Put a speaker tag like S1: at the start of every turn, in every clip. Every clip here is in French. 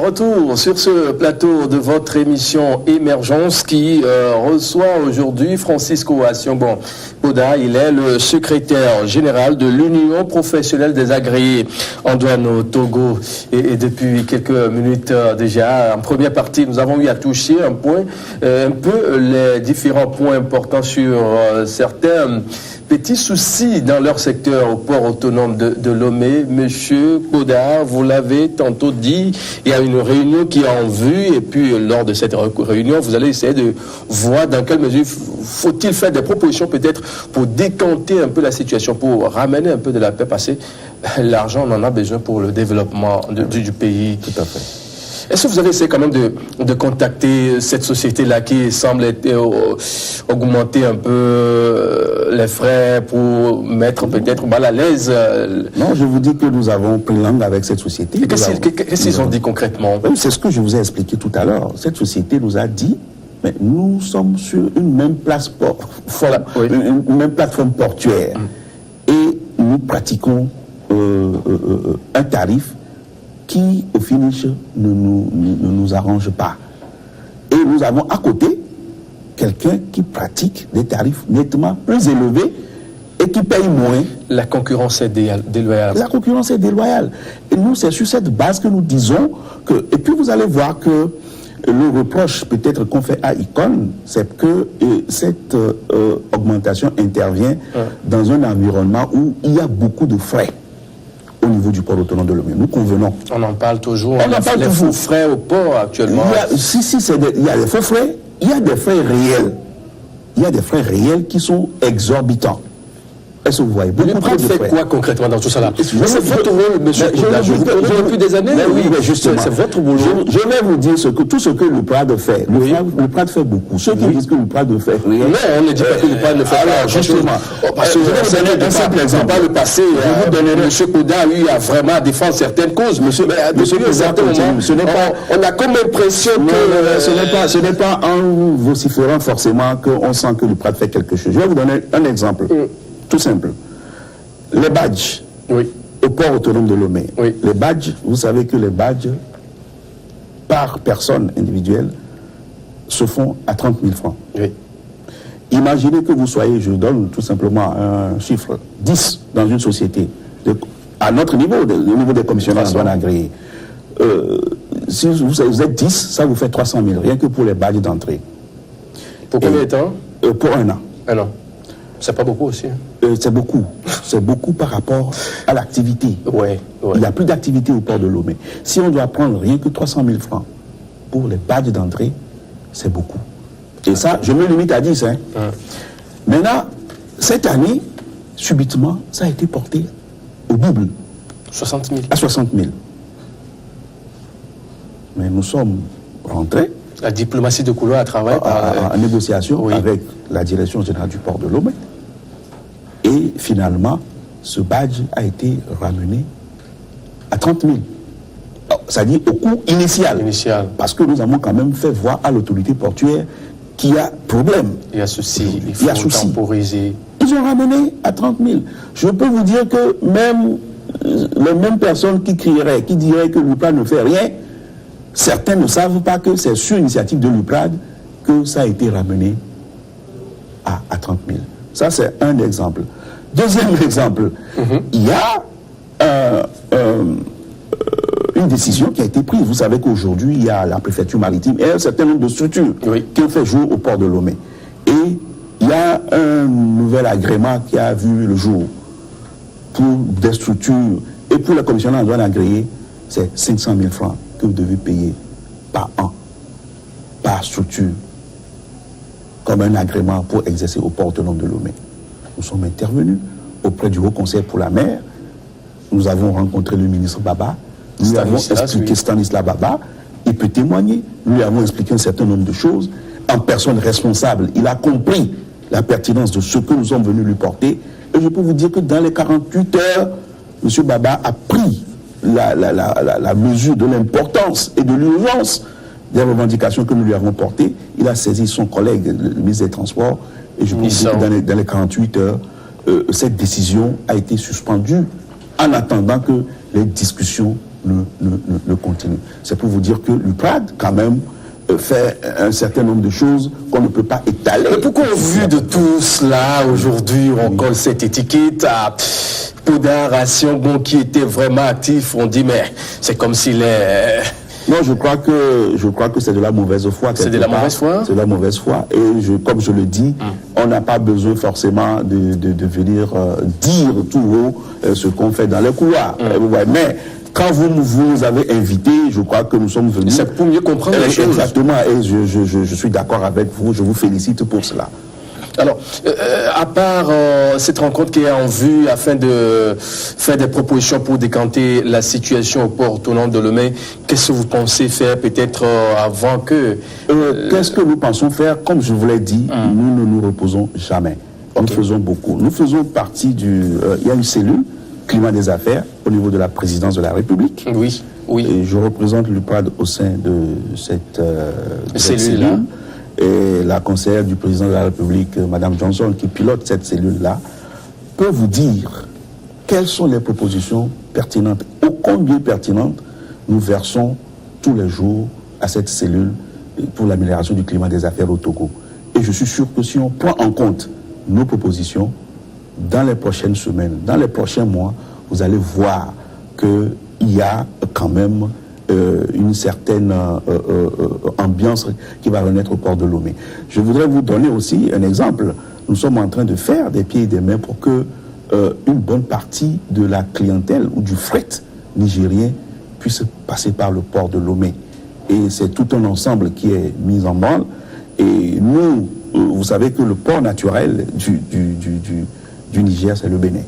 S1: Retour sur ce plateau de votre émission Émergence qui reçoit aujourd'hui Francisco Assiongbo Boda. Il est le secrétaire général de l'Union professionnelle des agréés en douane au Togo. Et depuis quelques minutes déjà, en première partie, nous avons eu à toucher un peu les différents points importants sur certains petits soucis dans leur secteur au port autonome de Lomé. Monsieur Boda, vous l'avez tantôt dit, il y a une réunion qui est en vue et puis lors de cette réunion, vous allez essayer de voir dans quelle mesure faut-il faire des propositions peut-être pour décanter un peu la situation, pour ramener un peu de la paix, parce que l'argent, on en a besoin pour le développement du pays.
S2: Tout à fait.
S1: Est-ce que vous avez essayé quand même de contacter cette société-là qui semble augmenter un peu les frais pour mettre peut-être mal à l'aise
S2: Non, je vous dis que nous avons pris langue avec cette société.
S1: Qu'est-ce qu'ils ont dit concrètement?
S2: C'est ce que je vous ai expliqué tout à l'heure. Cette société nous a dit, mais nous sommes sur une même même plateforme portuaire et nous pratiquons un tarif qui, au finish, ne nous arrange pas. Et nous avons à côté quelqu'un qui pratique des tarifs nettement plus élevés et qui paye moins.
S1: La concurrence est déloyale.
S2: La concurrence est déloyale. Et nous, c'est sur cette base que nous disons que... Et puis vous allez voir que le reproche peut-être qu'on fait à Icon, c'est que cette augmentation intervient dans un environnement où il y a beaucoup de frais au niveau du port autonome de Lomé. Nous convenons.
S1: On en parle toujours. On en parle toujours. Faux frais au port actuellement.
S2: Il y a des faux frais, il y a des frais réels. Il y a des frais réels qui sont exorbitants. Est-ce que vous voyez beaucoup
S1: de frais? Fait quoi concrètement dans tout ça là? C'est votre rôle, monsieur Boda. Je vous connais depuis des années.
S2: Oui, mais justement.
S1: C'est votre boulot.
S2: Je vais vous dire tout ce que le PRAD fait. Le PRAD fait beaucoup. Ceux qui disent que le PRAD fait rien.
S1: Non, on ne dit pas que le PRAD ne fait pas.
S2: Justement.
S1: Parce que je vais vous donner un simple exemple. Par le passé, monsieur Boda a eu à vraiment défendre certaines causes. Monsieur Boda, on a comme l'impression que...
S2: Ce n'est pas en vociférant forcément qu'on sent que le PRAD fait quelque chose. Je vais vous donner un exemple. Tout simple. Les badges au port autonome de Lomé. Les badges, vous savez que les badges par personne individuelle se font à 30 000 francs. Imaginez que vous soyez, je donne tout simplement un chiffre, 10 dans une société, à notre niveau, au niveau des commissionnaires en douane agréés. Si vous êtes 10, ça vous fait 300 000, rien que pour les badges d'entrée.
S1: Pour combien de temps?
S2: Pour un an.
S1: Un an. C'est pas beaucoup aussi.
S2: C'est beaucoup. C'est beaucoup par rapport à l'activité. Il n'y a plus d'activité au port de Lomé. Si on doit prendre rien que 300 000 francs pour les badges d'entrée, c'est beaucoup. Et ça, je me limite à 10. Maintenant, cette année, subitement, ça a été porté au double.
S1: 60 000.
S2: À 60 000. Mais nous sommes rentrés.
S1: La diplomatie de couloir travaille
S2: en négociation avec la direction générale du port de Lomé. Et finalement, ce badge a été ramené à 30 000. C'est-à-dire au coût initial. Parce que nous avons quand même fait voir à l'autorité portuaire qu'il y a problème.
S1: Il y a souci. Il faut temporiser.
S2: Ils ont ramené à 30 000. Je peux vous dire que même les mêmes personnes qui crieraient, qui diraient que l'UPRAD ne fait rien, certains ne savent pas que c'est sur initiative de l'UPRAD que ça a été ramené à 30 000. Ça, c'est un exemple. Deuxième exemple, il y a une décision qui a été prise. Vous savez qu'aujourd'hui, il y a la préfecture maritime et un certain nombre de structures qui ont fait jour au port de Lomé. Et il y a un nouvel agrément qui a vu le jour pour des structures. Et pour la commissionnaire en douane agréée, c'est 500 000 francs que vous devez payer par an, par structure, comme un agrément pour exercer au port autonome de Lomé. Nous sommes intervenus auprès du Haut Conseil pour la mer. Nous avons rencontré le ministre Baba. Nous lui avons expliqué Stanislas Baba. Il peut témoigner. Nous lui avons expliqué un certain nombre de choses. En personne responsable, il a compris la pertinence de ce que nous sommes venus lui porter. Et je peux vous dire que dans les 48 heures, M. Baba a pris la mesure de l'importance et de l'urgence des revendications que nous lui avons portées. Il a saisi son collègue, le ministre des Transports, et je peux vous dire que dans les 48 heures, cette décision a été suspendue en attendant que les discussions ne continue. C'est pour vous dire que l'UPRAD, quand même, fait un certain nombre de choses qu'on ne peut pas étaler.
S1: Mais pourquoi, au vu de tout cela, aujourd'hui, on colle cette étiquette à Podar, à Siongbon, qui était vraiment actif, on dit, mais c'est comme s'il est...
S2: Non, je crois que c'est de la mauvaise foi.
S1: C'est de la mauvaise foi?
S2: C'est de la mauvaise foi. Et comme je le dis, on n'a pas besoin forcément de venir dire tout haut ce qu'on fait dans les couloirs. Mais quand vous avez invité, je crois que nous sommes venus...
S1: C'est pour mieux comprendre les choses.
S2: Exactement, et je suis d'accord avec vous, je vous félicite pour cela.
S1: Alors, à part cette rencontre qui est en vue afin de faire des propositions pour décanter la situation au port autonome de Lomé, qu'est-ce que vous pensez faire peut-être avant que...
S2: Qu'est-ce que nous pensons faire? Comme je vous l'ai dit, nous ne nous reposons jamais. Nous faisons beaucoup. Nous faisons partie il y a une cellule, climat des affaires, au niveau de la présidence de la République.
S1: Oui, oui.
S2: Et je représente l'UPRAD au sein de cette cellule. Et la conseillère du président de la République, Mme Johnson, qui pilote cette cellule-là, peut vous dire quelles sont les propositions pertinentes, ô combien pertinentes nous versons tous les jours à cette cellule pour l'amélioration du climat des affaires au Togo. Et je suis sûr que si on prend en compte nos propositions, dans les prochaines semaines, dans les prochains mois, vous allez voir qu'il y a quand même une certaine ambiance qui va renaître au port de Lomé. Je voudrais vous donner aussi un exemple. Nous sommes en train de faire des pieds et des mains pour que une bonne partie de la clientèle ou du fret nigérien puisse passer par le port de Lomé. Et c'est tout un ensemble qui est mis en branle. Et nous, vous savez que le port naturel du Niger, c'est le Bénin.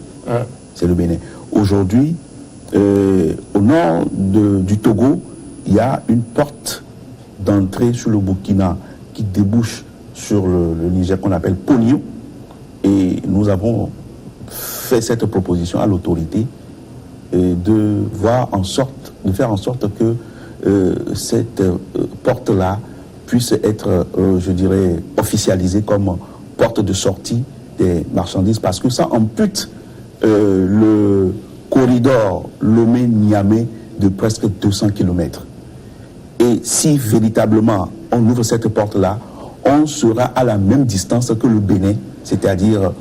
S2: C'est le Bénin. Aujourd'hui, au nord du Togo, il y a une porte d'entrée sur le Burkina qui débouche sur le Niger qu'on appelle Pogno. Et nous avons fait cette proposition à l'autorité de faire en sorte que cette porte-là puisse être, je dirais, officialisée comme porte de sortie des marchandises, parce que ça ampute le corridor Lomé-Niamey de presque 200 km. Et si véritablement on ouvre cette porte-là, on sera à la même distance que le Bénin, c'est-à-dire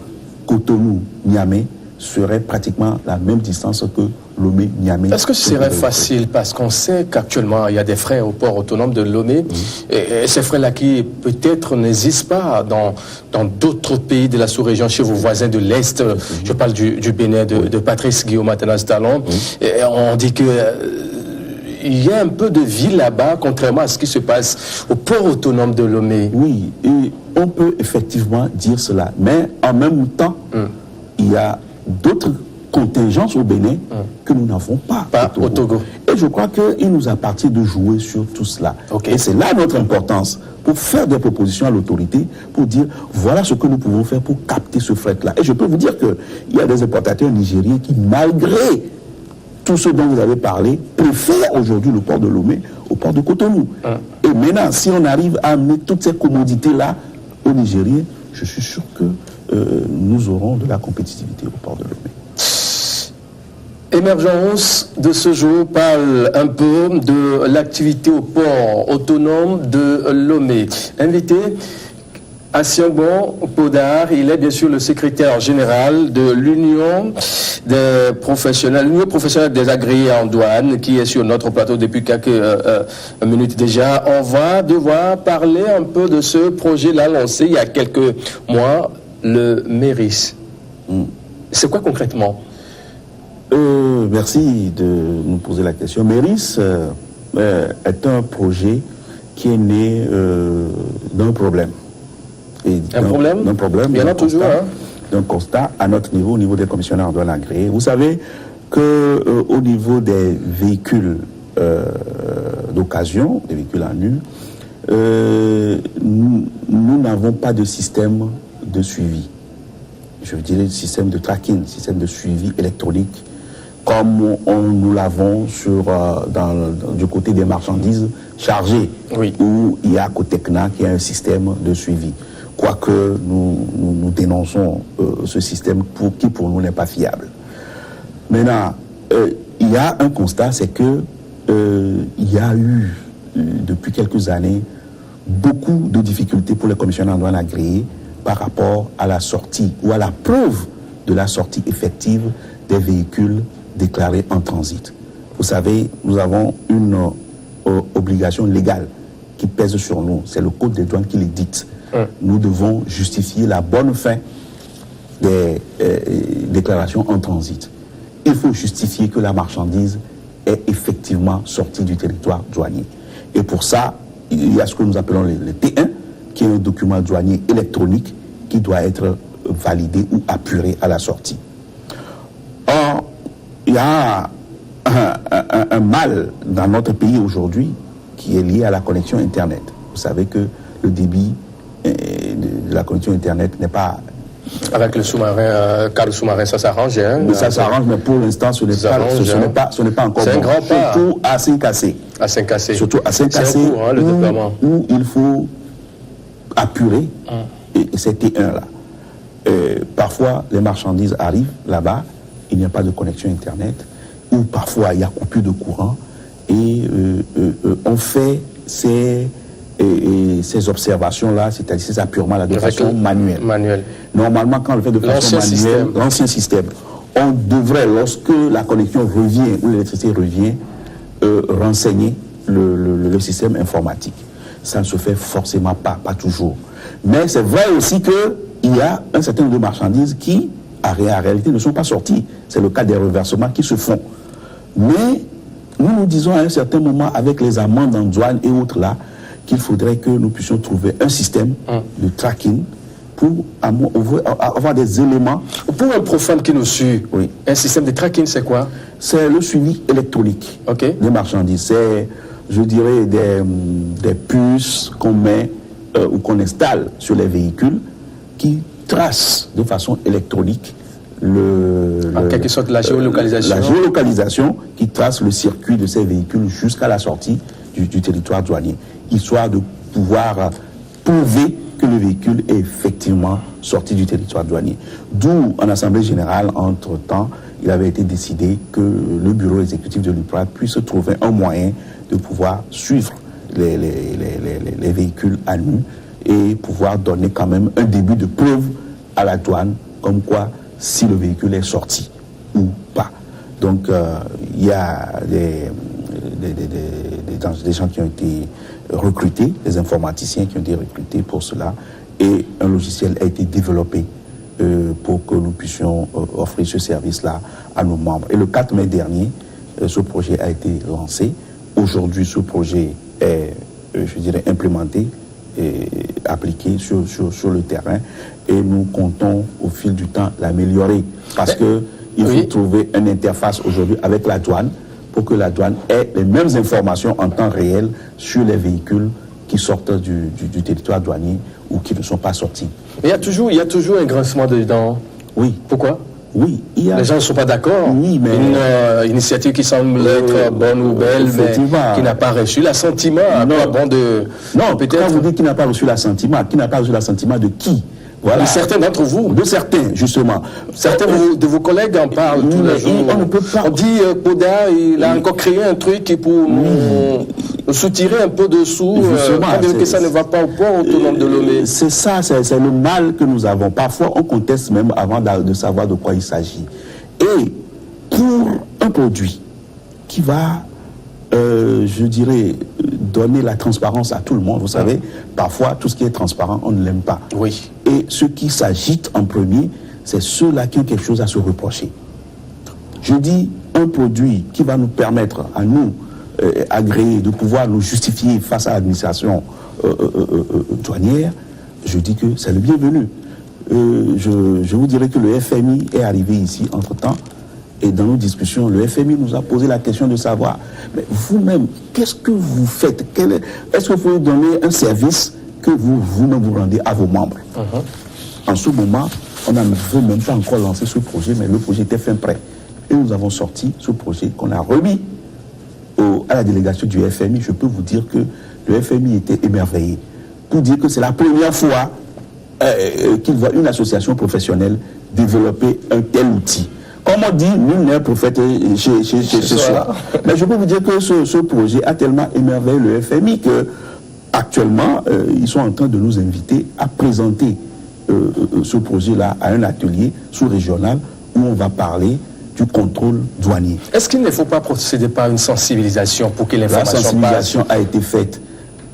S2: Cotonou-Niamey serait pratiquement la même distance que Lomé-Niamey.
S1: Est-ce que ce serait facile? Parce qu'on sait qu'actuellement, il y a des freins au port autonome de Lomé. Et ces freins-là qui peut-être n'existent pas dans d'autres pays de la sous-région, chez vos voisins de l'Est. Je parle du Bénin, de Patrice Guillaume Athanas Talon. Et on dit que... il y a un peu de vie là-bas, contrairement à ce qui se passe au port autonome de Lomé.
S2: Oui, et on peut effectivement dire cela. Mais en même temps, il y a d'autres contingences au Bénin que nous n'avons pas
S1: au Togo.
S2: Et je crois qu'il nous appartient de jouer sur tout cela. Et c'est là notre importance, pour faire des propositions à l'autorité, pour dire voilà ce que nous pouvons faire pour capter ce fret-là. Et je peux vous dire qu'il y a des importateurs nigériens qui, malgré tout ce dont vous avez parlé, préfèrent aujourd'hui le port de Lomé au port de Cotonou. Et maintenant, si on arrive à amener toutes ces commodités-là aux Nigériens, je suis sûr que nous aurons de la compétitivité au port de Lomé.
S1: Émergence de ce jour parle un peu de l'activité au port autonome de Lomé. Invité à Siongbon Podar, il est bien sûr le secrétaire général de l'Union des professionnels, l'Union professionnelle des agréés en douane, qui est sur notre plateau depuis quelques minutes déjà. On va devoir parler un peu de ce projet-là lancé il y a quelques mois, le MERIS. C'est quoi concrètement?
S2: Merci de nous poser la question. MERIS est un projet qui est né d'un problème.
S1: Un problème? Il y en a toujours, hein?
S2: D'un constat à notre niveau, au niveau des commissionnaires en douane agréés. Vous savez qu'au niveau des véhicules d'occasion, des véhicules à nu, nous n'avons pas de système de suivi. Je dirais système de tracking, système de suivi électronique, comme nous l'avons du côté des marchandises chargées, où il y a Cotecna qui a un système de suivi. Quoique nous dénonçons ce système qui pour nous n'est pas fiable. Maintenant, il il y a un constat, c'est que il y a eu, depuis quelques années, beaucoup de difficultés pour les commissionnaires en douane agréés par rapport à la sortie ou à la preuve de la sortie effective des véhicules déclarés en transit. Vous savez, nous avons une obligation légale qui pèse sur nous. C'est le Code des douanes qui l'édicte. Nous devons justifier la bonne fin des déclarations en transit. Il faut justifier que la marchandise est effectivement sortie du territoire douanier. Et pour ça, il y a ce que nous appelons le T1, qui est un document douanier électronique qui doit être validé ou apuré à la sortie. Or, il y a un mal dans notre pays aujourd'hui qui est lié à la connexion Internet. Vous savez que le débit de la connexion Internet n'est pas...
S1: Avec le sous-marin, câble sous-marin, ça s'arrange. Hein,
S2: ça s'arrange, mais pour l'instant, ce n'est pas encore
S1: bon.
S2: Grand pas. Surtout à 5AC.
S1: À 5AC.
S2: Surtout à 5AC,
S1: le déploiement.
S2: Où il faut apurer ces T1-là. Parfois, les marchandises arrivent là-bas, il n'y a pas de connexion Internet, ou parfois, il y a coupure de courant, et on fait ces observations-là, c'est-à-dire ces apurements là de façon manuelle. Normalement, quand on le fait de façon manuelle, l'ancien système, on devrait, lorsque la connexion revient ou l'électricité revient, renseigner le système informatique. Ça ne se fait forcément pas toujours. Mais c'est vrai aussi qu'il y a un certain nombre de marchandises qui, en réalité, ne sont pas sorties. C'est le cas des reversements qui se font. Mais nous disons à un certain moment, avec les amendes en douane et autres là, qu'il faudrait que nous puissions trouver un système de tracking pour avoir des éléments.
S1: Pour un profane qui nous suit, un système de tracking, c'est quoi?
S2: C'est le suivi électronique des marchandises. C'est, je dirais, des puces qu'on met ou qu'on installe sur les véhicules qui tracent de façon électronique
S1: en quelque sorte la géolocalisation.
S2: La géolocalisation qui trace le circuit de ces véhicules jusqu'à la sortie du territoire douanier, histoire de pouvoir prouver que le véhicule est effectivement sorti du territoire douanier. D'où, en Assemblée générale, entre-temps, il avait été décidé que le bureau exécutif de l'UPRAD puisse trouver un moyen de pouvoir suivre les véhicules à nu et pouvoir donner quand même un début de preuve à la douane, comme quoi si le véhicule est sorti ou pas. Donc, il y a des gens qui ont été recrutés, des informaticiens qui ont été recrutés pour cela, et un logiciel a été développé pour que nous puissions offrir ce service-là à nos membres. Et le 4 mai dernier, ce projet a été lancé. Aujourd'hui, ce projet est, je dirais, implémenté et appliqué sur le terrain, et nous comptons au fil du temps l'améliorer, parce qu'il faut trouver une interface aujourd'hui avec la douane pour que la douane ait les mêmes informations en temps réel sur les véhicules qui sortent du territoire douanier ou qui ne sont pas sortis.
S1: Il y a toujours un grincement de dents.
S2: Oui.
S1: Pourquoi?
S2: Oui.
S1: Les gens ne sont pas d'accord.
S2: Oui, mais...
S1: Une initiative qui semble être bonne ou belle, mais qui n'a pas reçu l'assentiment.
S2: Non, peut-être. Quand vous dites qu'il n'a pas reçu l'assentiment, qui n'a pas reçu l'assentiment de qui? Voilà.
S1: De certains d'entre vous.
S2: De certains, justement.
S1: Certains de vos collègues en parlent tous les jours.
S2: On ne peut pas.
S1: On dit Poda, il a encore créé un truc pour nous soutirer un peu de sous, que ça ne va pas au port autonome de Lomé.
S2: C'est ça, c'est le mal que nous avons. Parfois, on conteste même avant de savoir de quoi il s'agit. Et pour un produit qui va, je dirais, donner la transparence à tout le monde, vous savez, parfois, tout ce qui est transparent, on ne l'aime pas.
S1: Oui.
S2: Et ceux qui s'agitent en premier, c'est ceux-là qui ont quelque chose à se reprocher. Je dis un produit qui va nous permettre à nous, agréés, de pouvoir nous justifier face à l'administration douanière, je dis que c'est le bienvenu. Je vous dirais que le FMI est arrivé ici entre-temps, et dans nos discussions, le FMI nous a posé la question de savoir, mais vous-même, qu'est-ce que vous faites? Est-ce que vous donnez un service que vous-même vous rendez à vos membres? En ce moment, on n'a même pas encore lancé ce projet, mais le projet était fin prêt. Et nous avons sorti ce projet qu'on a remis à la délégation du FMI. Je peux vous dire que le FMI était émerveillé. Pour dire que c'est la première fois qu'il voit une association professionnelle développer un tel outil. Comme on dit, nul n'est prophète chez soi. Mais je peux vous dire que ce projet a tellement émerveillé le FMI que actuellement, ils sont en train de nous inviter à présenter ce projet-là à un atelier sous-régional où on va parler du contrôle douanier.
S1: Est-ce qu'il ne faut pas procéder par une sensibilisation pour que l'information passe?
S2: La sensibilisation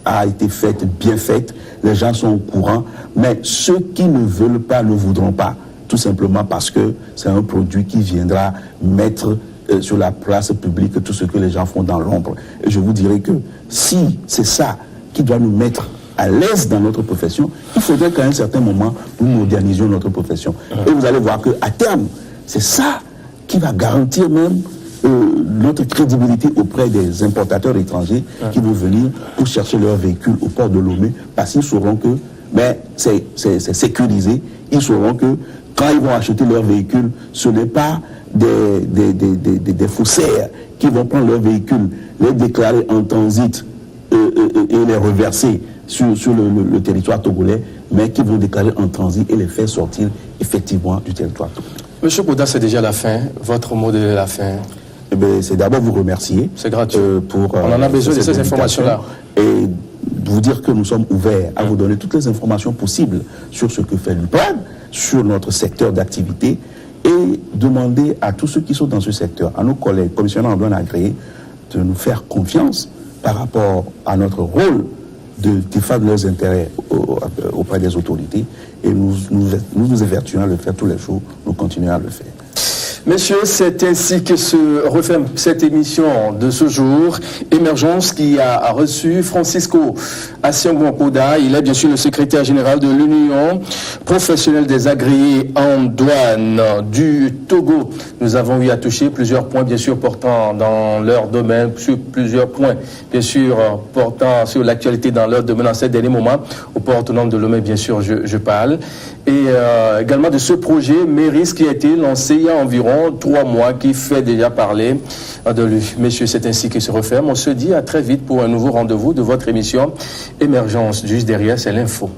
S2: a été faite, bien faite, les gens sont au courant, mais ceux qui ne veulent pas ne voudront pas, tout simplement parce que c'est un produit qui viendra mettre sur la place publique tout ce que les gens font dans l'ombre. Et je vous dirais que si c'est ça qui doit nous mettre à l'aise dans notre profession, il faudrait qu'à un certain moment, nous modernisions notre profession. Et vous allez voir qu'à terme, c'est ça qui va garantir même notre crédibilité auprès des importateurs étrangers qui vont venir pour chercher leurs véhicules au port de Lomé, parce qu'ils sauront que c'est sécurisé. Ils sauront que quand ils vont acheter leurs véhicules, ce n'est pas des faussaires qui vont prendre leurs véhicules, les déclarer en transit et les reverser sur le territoire togolais, mais qui vont déclarer en transit et les faire sortir effectivement du territoire togolais.
S1: Monsieur Boda, c'est déjà la fin. Votre mot de la fin?
S2: Eh bien, c'est d'abord vous remercier.
S1: C'est gratuit.
S2: On
S1: en a besoin de ces informations-là.
S2: Et vous dire que nous sommes ouverts à vous donner toutes les informations possibles sur ce que fait l'UPRAD, sur notre secteur d'activité, et demander à tous ceux qui sont dans ce secteur, à nos collègues commissionnaires en douane agréés, de nous faire confiance par rapport à notre rôle de défendre leurs intérêts auprès des autorités, et nous évertuons à le faire tous les jours, nous continuons à le faire.
S1: Messieurs, c'est ainsi que se referme cette émission de ce jour. Émergence qui a reçu Francisco Asiangouan-Poda. Il est bien sûr le secrétaire général de l'Union professionnelle des agréés en douane du Togo. Nous avons eu à toucher plusieurs points, bien sûr, portant dans leur domaine, sur plusieurs points, bien sûr, portant sur l'actualité dans leur domaine en ces derniers moments. Au port autonome de Lomé, bien sûr, je parle. Et également de ce projet MERIS qui a été lancé il y a environ 3 mois, qui fait déjà parler de lui. Messieurs, c'est ainsi qu'il se referme. On se dit à très vite pour un nouveau rendez-vous de votre émission Émergence. Juste derrière, c'est l'info.